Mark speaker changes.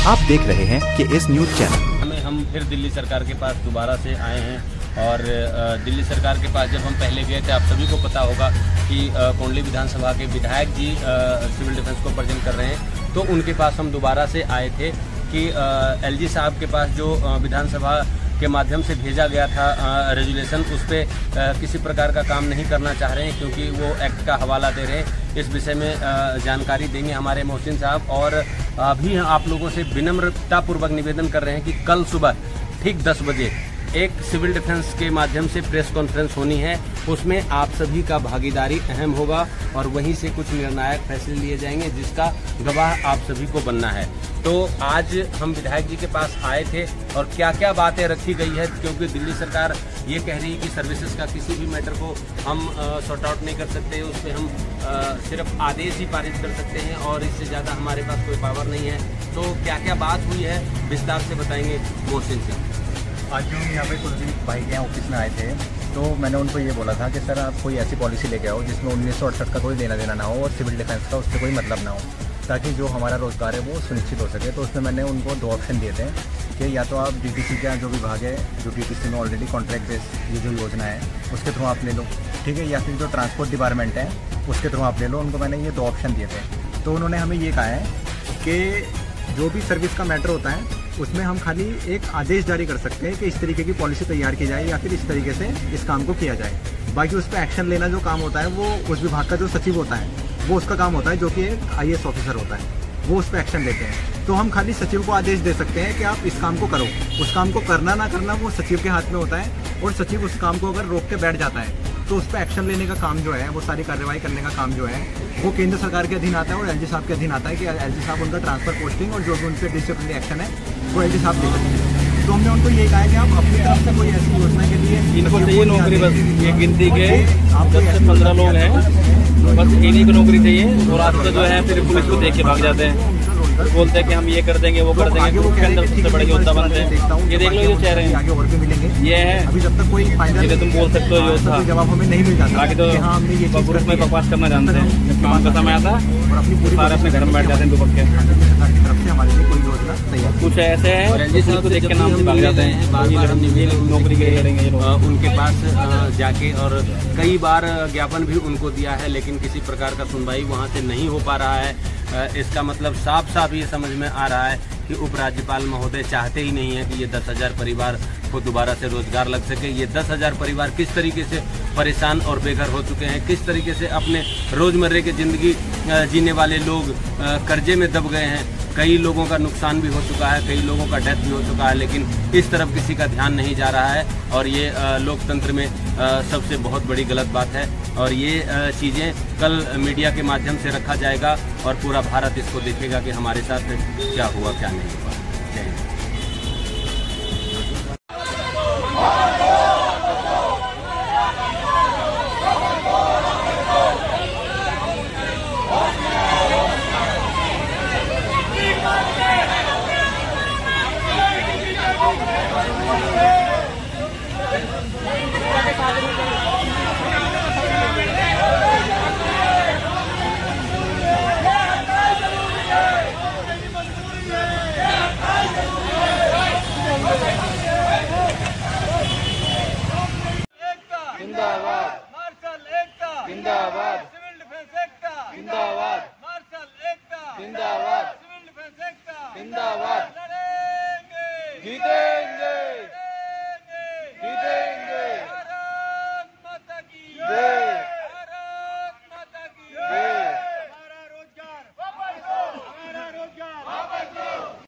Speaker 1: आप देख रहे हैं KS न्यूज चैनल।
Speaker 2: हम फिर दिल्ली सरकार के पास दोबारा से आए हैं और दिल्ली सरकार के पास जब हम पहले गए थे, आप सभी को पता होगा कि कोंडली विधानसभा के विधायक जी सिविल डिफेंस को प्रेजेंट कर रहे हैं, तो उनके पास हम दोबारा से आए थे कि LG साहब के पास जो विधानसभा के माध्यम से भेजा गया था रेजुलेशन, उस पर किसी प्रकार का काम नहीं करना चाह रहे हैं क्योंकि वो एक्ट का हवाला दे रहे हैं। इस विषय में जानकारी देंगे हमारे मोहसिन साहब। और अभी आप लोगों से विनम्रतापूर्वक निवेदन कर रहे हैं कि कल सुबह ठीक 10 बजे एक सिविल डिफेंस के माध्यम से प्रेस कॉन्फ्रेंस होनी है, उसमें आप सभी का भागीदारी अहम होगा और वहीं से कुछ निर्णायक फैसले लिए जाएंगे जिसका गवाह आप सभी को बनना है। तो आज हम विधायक जी के पास आए थे और क्या क्या बातें रखी गई है, क्योंकि दिल्ली सरकार ये कह रही है कि सर्विसेज का किसी भी मैटर को हम सॉर्ट आउट नहीं कर सकते, उस पर हम सिर्फ आदेश ही पारित कर सकते हैं और इससे ज़्यादा हमारे पास कोई पावर नहीं है। तो क्या क्या बात हुई है विस्तार से बताएंगे मोहसिन से।
Speaker 3: आज जो यहाँ पे कुलदीप भाई के यहाँ ऑफिस में आए थे, तो मैंने उनको ये बोला था कि सर आप कोई ऐसी पॉलिसी लेके आओ जिसमें 1968 का कोई देना देना ना हो और सिविल डिफेंस का उससे कोई मतलब ना हो, ताकि जो हमारा रोजगार है वो सुनिश्चित हो सके। तो उसमें मैंने उनको 2 ऑप्शन दिए थे कि या तो आप DTC का जो विभाग है, जो DTC में ऑलरेडी कॉन्ट्रैक्ट बेस ये जो योजना है उसके थ्रू आप ले लो, ठीक है, या फिर जो ट्रांसपोर्ट डिपार्टमेंट है उसके थ्रू आप ले लो। उनको मैंने ये 2 ऑप्शन दिए थे। तो उन्होंने हमें ये कहा है कि जो भी सर्विस का मैटर होता है उसमें हम खाली एक आदेश जारी कर सकते हैं कि इस तरीके की पॉलिसी तैयार की जाए या फिर इस तरीके से इस काम को किया जाए। बाकी उस पर एक्शन लेना जो काम होता है वो उस विभाग का जो सचिव होता है वो उसका काम होता है, जो कि एक IAS ऑफिसर होता है, वो उस पर एक्शन लेते हैं। तो हम खाली सचिव को आदेश दे सकते हैं कि आप इस काम को करो। उस काम को करना ना करना वो सचिव के हाथ में होता है और सचिव उस काम को अगर रोक के बैठ जाता है तो उस पर एक्शन लेने का काम जो है, वो सारी कार्रवाई करने का काम जो है वो केंद्र सरकार के अधीन आता है और LG साहब के अधीन आता है कि LG साहब उनका ट्रांसफर पोस्टिंग और जो भी उन पर डिसिप्लिनरी एक्शन है वो LG साहब ले सकते हैं। तो हमने उनको यही कहा है कि आप अपनी तरफ से कोई ऐसी योजना के लिए
Speaker 2: इनको चाहिए नौकरी, बस ये गिनती के 10 से 15 लोग हैं, बस इन्हीं को नौकरी चाहिए और आज तो जो है फिर पुलिस को देख के भाग जाते हैं, बोलते हैं कि हम ये कर देंगे वो कर देंगे, उसके अंदर सबसे बड़े योद्धा बनते हैं। ये देख लो ये चेहरे हैं,
Speaker 3: आगे और भी मिलेंगे।
Speaker 2: ये है
Speaker 3: अभी जब तक कोई फाइनल
Speaker 2: तुम बोल सकते हो योद्धा,
Speaker 3: जवाब हमें नहीं मिल जाता।
Speaker 2: बाकी तो ग्रुप में बकवास करना जानते हैं, काम का समय आता
Speaker 3: और अपनी पूरी
Speaker 2: सारे अपने घर में बैठ जाते हैं दुपक के।
Speaker 3: सरकार की तरफ से हमारे लिए कोई योजना तैयार
Speaker 2: कुछ ऐसे हैं जिसको देख के नाम से भाग जाते हैं, नौकरी के लिए लड़ेंगे। उनके पास जाके और कई बार ज्ञापन भी उनको दिया है, लेकिन किसी प्रकार का सुनवाई वहाँ से नहीं हो पा रहा है। इसका मतलब साफ साफ ये समझ में आ रहा है कि उपराज्यपाल महोदय चाहते ही नहीं है कि ये 10,000 परिवार को दोबारा से रोजगार लग सके। ये 10,000 परिवार किस तरीके से परेशान और बेघर हो चुके हैं, किस तरीके से अपने रोजमर्रे की जिंदगी जीने वाले लोग कर्जे में दब गए हैं। कई लोगों का नुकसान भी हो चुका है, कई लोगों का डेथ भी हो चुका है, लेकिन इस तरफ किसी का ध्यान नहीं जा रहा है और ये लोकतंत्र में सबसे बहुत बड़ी गलत बात है। और ये चीज़ें कल मीडिया के माध्यम से रखा जाएगा और पूरा भारत इसको देखेगा कि हमारे साथ क्या हुआ क्या नहीं हुआ। जय हिंद।
Speaker 4: जिंदाबाद मार्शल एकता, जिंदाबाद सिविल डिफेंस एकता, जिंदाबाद मार्शल एकता, जिंदाबाद सिविल डिफेंस एकता, जिंदाबाद लड़ेंगे जीतेंगे।